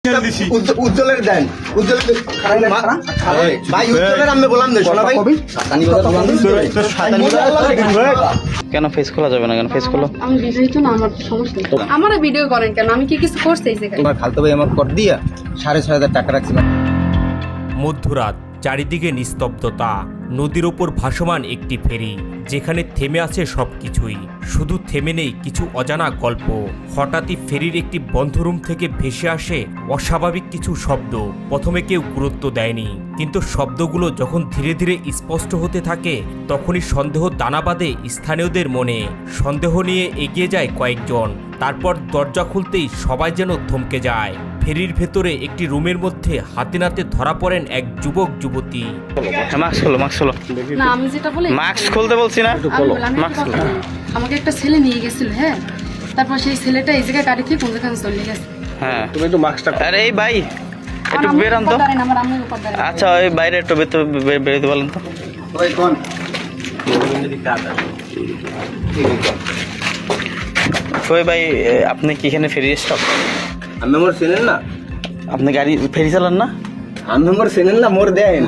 উজ্জ্বলের দেন উজ্জ্বলের ভাই উজ্জ্বলের আমি বললাম না শোনা ভাই কেন ফেস খোলা যাবে না? কেন ফেস খোলো? আমি বিবাহিত না, আমার তো সমস্যা নেই। আমারও ভিডিও করেন কেন? আমি কি কিছু করছি এই জায়গায়? তোমার খালতো ভাই আমার কর দিয়া 6,500 টাকা রাখছি। মধ্যরাত, চারিদিকে নিস্তব্ধতা, নদীর ওপর ভাসমান একটি ফেরি, যেখানে থেমে আছে সবকিছুই, শুধু থেমে নেই কিছু অজানা গল্প। হঠাৎই ফেরির একটি বন্ধ রুম থেকে ভেসে আসে অস্বাভাবিক কিছু শব্দ। প্রথমে কেউ গুরুত্ব দেয়নি, কিন্তু শব্দগুলো যখন ধীরে ধীরে স্পষ্ট হতে থাকে তখনই সন্দেহ দানা বাঁধে স্থানীয়দের মনে। সন্দেহ নিয়ে এগিয়ে যায় কয়েকজন, তারপর দরজা খুলতেই সবাই যেন থমকে যায়। ফেরির ভেতরে একটি রুমের মধ্যে হাতে নাতে ধরা পড়েন এক যুবক যুবতী। মাস্ক খোলো, মাস্ক খোলো। না, আমি যেটা বলি মাস্ক খুলতে বলছি না? আমাকে একটা ছেলে নিয়ে গেছিল, হ্যাঁ। তারপর সেই ছেলেটা এই জায়গায় গাড়ি থেকে কোন জায়গায় চলে গেছে। হ্যাঁ, তুমি একটু মাস্কটা আরে এই ভাই একটু বেরান তো। আমার আম্মুর উপর দাঁড়ায়। আচ্ছা, ওই বাইরে একটু বেরোতে বলেন তো। ভাই কোন ওই ভাই, আপনি কি এখানে ফেরি স্টপ? আমি মোর চেনেন না, আপনি গাড়ি ফেরি চালান না? আমি মোর চেনেন না, মোর দেন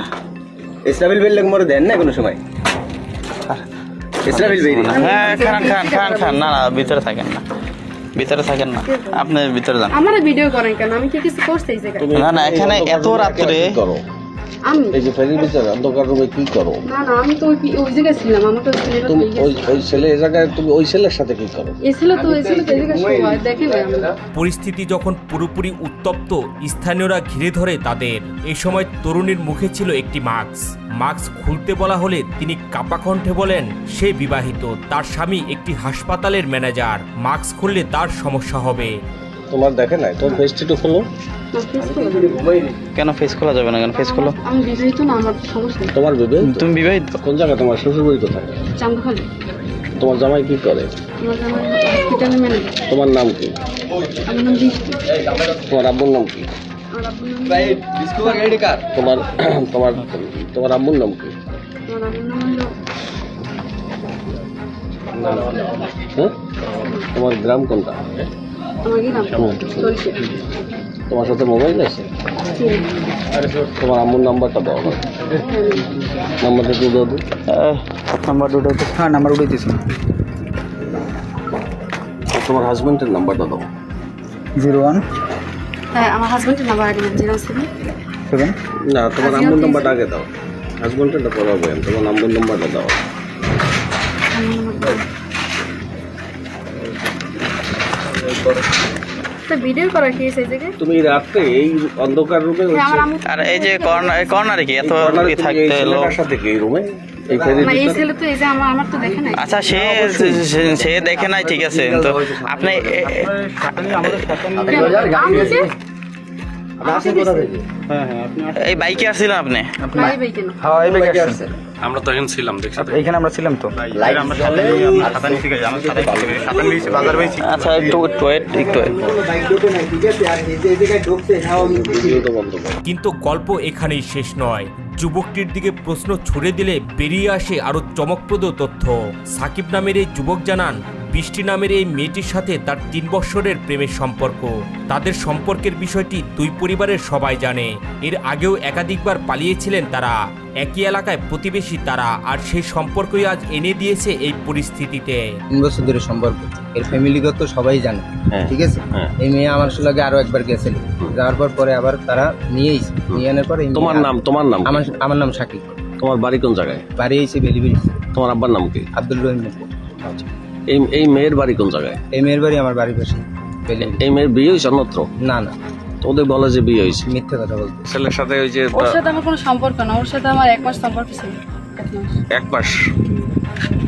ইসরাফিল বেল মোর দেন না কোনো সময়। ইসরাফিল বেরি হ্যাঁ, খান না না, ভিতরে থাকেন না, ভিতরে থাকেন না, আপনি ভিতরে যান। আমারও ভিডিও করেন কেন? আমি কি কিছু করছি এই জায়গায়? না না, এখানে এত রাত্রে আমি এই যে ফেরির ভিতরে অন্ধকার রুমে কি করো? না না, আমি তো ওই জায়গায় ছিলাম। আমাকে ওই ছেলেটা তুমি নিয়ে গেছে। ওই ছেলে এ জায়গায় তুমি ওই ছেলের সাথে কি করো? এই ছেলে তো এই জায়গায় শোয়া দেখে ভাই আমি। পরিস্থিতি যখন পুরোপুরি উত্তপ্ত, স্থানীয়রা ঘিরে ধরে তাদের। এই সময় তরুণীর মুখে ছিল একটি মাস্ক খুলতে বলা হলে তিনি কাপা কণ্ঠে বলেন সে বিবাহিত, তার স্বামী একটি হাসপাতালের ম্যানেজার। মাস্ক খুললে তার সমস্যা হবে। তোমার দেখে নাই? তোমার ফেসটি একটু খোলো। না, ফেস খোলা যাবে না। কেন ফেস খোলা যাবে না? কেন ফেস খোলো? আমি বিবাহিত না, আমার তো সমস্যা নেই। তোমার বিবাহিত? তুমি বিবাহিত? কোন জায়গায় তোমার শ্বশুর বাড়ি কোথায়? চান্দখালি। তোমার জামাই কি করে? আমার জামাই হসপিটালে ম্যানেজার। তোমার নাম কি? আমার নাম বৃষ্টি। তোমার আব্বুর নাম কি? আমার আব্বুর নাম ভাই ডিসকভার গাড়ি কার? তোমার তোমার তোমার আব্বুর নাম কি? আমার আব্বুর নাম হলো হ্যাঁ, তোমার গ্রাম কোনটা? আমার গ্রাম চলছে। তোমার সাথে মোবাইল আছে? তোমার আম্মুর নাম্বারটা দাও না। নাম্বারটা একটু দাও তো। নাম্বার দুটো তো। হ্যাঁ নাম্বার উঠাইতেছি। তোমার হাজবেন্ডের নাম্বারটা দাও। 01 হ্যাঁ, আমার হাজবেন্ডের নাম্বার আগে 07 7 না, তোমার আম্মুর নাম্বারটা আগে দাও। হাজবেন্ডেরটা পরে বলেন, তোমার আম্মুর নাম্বারটা দাও। ভিডিও করা কি এই জায়গায়? তুমি রাত্রে এই অন্ধকার রুমে হ্যাঁ, আমার আম্মু আর এই যে কর্নারে কি এত কি থাকতে এলো? সাথে কি রুমে এই ফেরির না, এই ভিতরে? ছেলে তো এই যে আমার তো দেখে নাই। আচ্ছা, সে দেখে নাই, ঠিক আছে, তো আপনি আমি যে এই বাইকে আসছিলেন আপনি? ভাই ভাই কেন? হ্যাঁ এই ব্যাগে আসছে। আমরা তো এখানে ছিলাম, দেখছি তো। এখানে আমরা ছিলাম তো। আচ্ছা, একটু ওয়েট, একটু wait। ভিডিওটা বন্ধ করো। কিন্তু গল্প এখানেই শেষ নয়। যুবকটির দিকে প্রশ্ন ছুড়ে দিলে বেরিয়ে আসে আরো চমকপ্রদ তথ্য। সাকিব নামের এই যুবক জানান বৃষ্টি নামের এই মেয়েটির সাথে তার 3 বছরের প্রেমের সম্পর্ক। তাদের সম্পর্কের বিষয়টি দুই পরিবারের সবাই জানে। এর আগেও একাধিকবার পালিয়েছিলেন তারা। একই এলাকায় প্রতিবেশী তারা, আর সেই সম্পর্কই আজ এনে দিয়েছে এই পরিস্থিতিতে। 3 বছর ধরে সম্পর্ক, এর ফ্যামিলিগত সবাই জানে, ঠিক আছে। এই মেয়ে আমার সঙ্গে আরো একবার গেছিল, যাওয়ার পরে আবার তারা নিয়ে আনার পরে তোমার নাম কি? আমার নাম শাকিব। তোমার বাড়ি কোন জায়গায়? বাড়ি এসে বেলিবেলি। তোমার আব্বার নাম কি? আব্দুল রহিম। আচ্ছা, এই মেয়ের বাড়ি কোন জায়গায়? এই মেয়ের বাড়ি আমার বাড়ির পাশে বেলিবেলি। এই মেয়ের বিয়ে হয়েছে অন্যত্র? না না, তো ওদের বলে যে বিয়ে হয়েছে। মিথ্যে কথা বলতে। ছেলের সাথে ওই যে ওর সাথে আমার কোনো সম্পর্ক না, ওর সাথে আমার 1 মাস সম্পর্ক ছিল। 1 মাস। 1 মাস।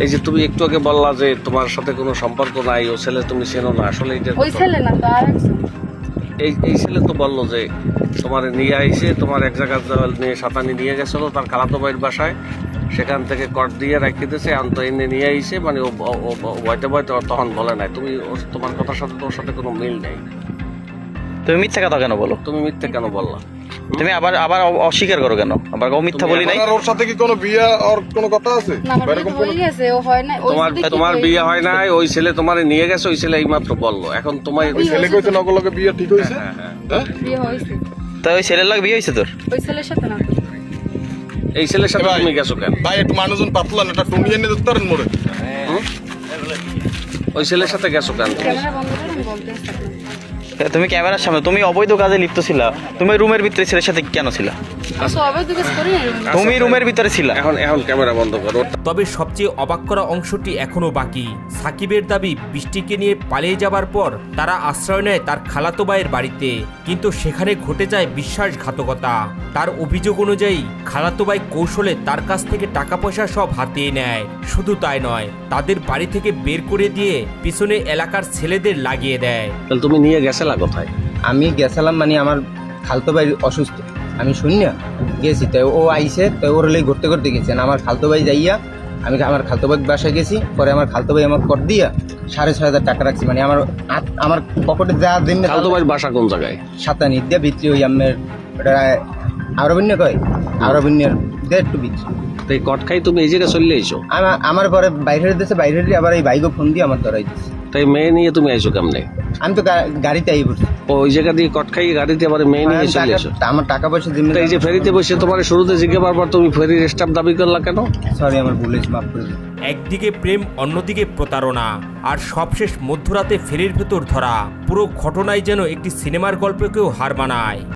এই যে তুমি একটু আগে বললা যে তোমার সাথে কোনো সম্পর্ক নাই, ও ছেলে তুমি চেনো না, আসলে এটা ওই ছেলে না তো, আর একজন। এই ছেলে তো বললো যে তোমার নিয়ে আইসে, তোমার এক জায়গা নিয়ে সাতানি নিয়ে গেছিল তার খালাতো ভাইয়ের বাসায়, সেখান থেকে কট দিয়ে রাখিয়ে দিয়েছে, আন্ত এনে নিয়ে আইসে, মানে ও বয়তে তখন বলে নাই। তুমি তোমার কথার সাথে তোর সাথে কোনো মিল নেই। তুমি মিথ্যা কথা কেন বলো? তুমি মিথ্যে কেন বললা? তুমি আবার আবার অস্বীকার করো কেন? আবার ও মিথ্যা বলি নাই। আর ওর সাথে কি কোনো বিয়ে আর কোনো কথা আছে? না আমার বিয়ে তো হয়ে গেছে, ও হয় না। তোমার বিয়ে হয় নাই, ওই ছেলে তোমারে নিয়ে গেছে, ওই ছেলে এইমাত্র বললো। এখন তোমার ওই ছেলে কইছে নগলকে বিয়ে ঠিক হইছে? হ্যাঁ? বিয়ে হয়েছে তা ওই ছেলের লাগে বিয়ে হয়েছে তোর? ওই ছেলের সাথে না। এই ছেলের সাথে তুমি গেছো কেন? ভাই একটু মানুষজন পাতলা না, এটা টুনিয়ে নিয়ে যেতে পারেন মোড়ে। ওই ছেলের সাথে গেছো কেন? ক্যামেরা বন্ধ করে আমি বলতে আসছি আপনাকে। তুমি ক্যামেরার সামনে, তুমি অবৈধ কাজে লিপ্ত ছিলা, তুমি রুমের ভিতরে ছেলের সাথে কেন ছিলা? আসো অবৈধ কাজ করি না। তুমি রুমের ভিতরে ছিলা। এখন ক্যামেরা বন্ধ করো। তবে সবচেয়ে অবাক করা অংশটি এখনো বাকি। সাকিবের দাবি বৃষ্টিকে নিয়ে পালিয়ে যাবার পর তারা আশ্রয় নেয় তার খালাতো ভাইয়ের বাড়িতে, কিন্তু সেখানে ঘটে যায় বিশ্বাসঘাতকতা। তার অভিযোগ অনুযায়ী খালাতো ভাই কৌশলে তার কাছ থেকে টাকা পয়সা সব হাতিয়ে নেয়। শুধু তাই নয়, তাদের বাড়ি থেকে বের করে দিয়ে পিছনে এলাকার ছেলেদের লাগিয়ে দেয়। তাহলে তুমি নিয়ে গেছিলা কোথায়? আমি গেছিলাম মানে আমার খালতো ভাই অসুস্থ, আমি শুনি না গেছি, তাই ও আইসে, তাই ওর লেগে ঘুরতে ঘুরতে গেছেন। আমার খালতো ভাই যাইয়া আমি আমার খালতো ভাই বাসায় গেছি, পরে আমার খালতো ভাই আমার কর দিয়া 6,500 টাকা রাখছি, মানে আমার পকেটে যা দিন না। খালতো ভাইয়ের বাসা কোন জায়গায়? সাতানি দিয়া ভিতরে ওই আমার ওটা আরবিন্য কয়, আরবিন্যের দিয়ে একটু ভিতরে। তো এই কট খাই তুমি এই জায়গায় চলে আইছো? আমার পরে বাইরের দেশে বাইরের আবার এই বাইকও ফোন দিয়ে আমার ধরাই দিচ্ছে। তাই মেয়ে নিয়ে তুমি আইছো কেমনে? আমি তো গাড়িতে আই পড়ছি। ওই জায়গা দিয়ে কট খাই গাড়িতে আবার মেয়ে নিয়ে চলে আসো? আমার টাকা পয়সা তো এই যে ফেরিতে বসে তোমার শুরুতে জিজ্ঞাসার পর তুমি ফেরির স্টাফ দাবি করলা কেন? সরি আমার ভুল হয়েছে, মাফ করে দিন। একদিকে প্রেম, অন্যদিকে প্রতারণা, আর সবশেষ মধ্যরাতে ফেরির ভেতর ধরা। পুরো ঘটনায় যেন একটি সিনেমার গল্পকেও হার মানায়।